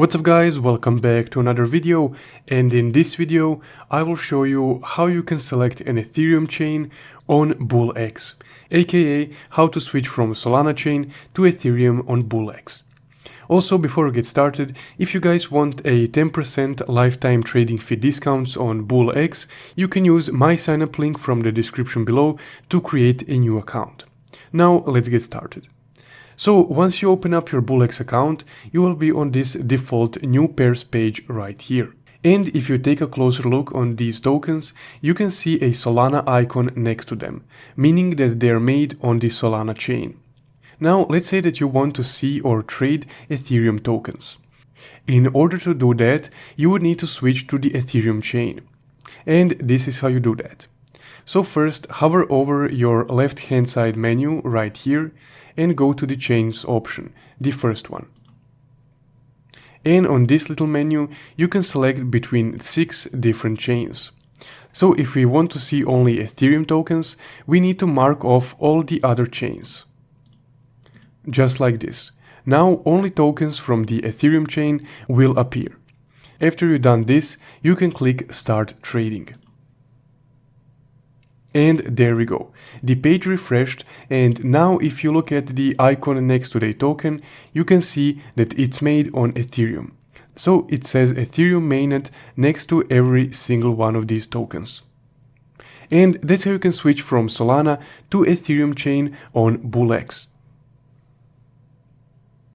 What's up guys, welcome back to another video, and in this video I will show you how you can select an Ethereum chain on BullX, aka how to switch from Solana chain to Ethereum on BullX. Also, before we get started, if you guys want a 10% lifetime trading fee discounts on BullX, you can use my sign up link from the description below to create a new account. Now let's get started. So once you open up your BullX account, you will be on this default new pairs page right here. And if you take a closer look on these tokens, you can see a Solana icon next to them, meaning that they are made on the Solana chain. Now let's say that you want to see or trade Ethereum tokens. In order to do that, you would need to switch to the Ethereum chain. And this is how you do that. So first, hover over your left hand side menu right here and go to the chains option, the first one. And on this little menu, you can select between 6 different chains. So if we want to see only Ethereum tokens, we need to mark off all the other chains. Just like this. Now only tokens from the Ethereum chain will appear. After you've done this, you can click Start Trading. And there we go. The page refreshed, and now if you look at the icon next to the token, you can see that it's made on Ethereum. So it says Ethereum mainnet next to every single one of these tokens. And that's how you can switch from Solana to Ethereum chain on BullX.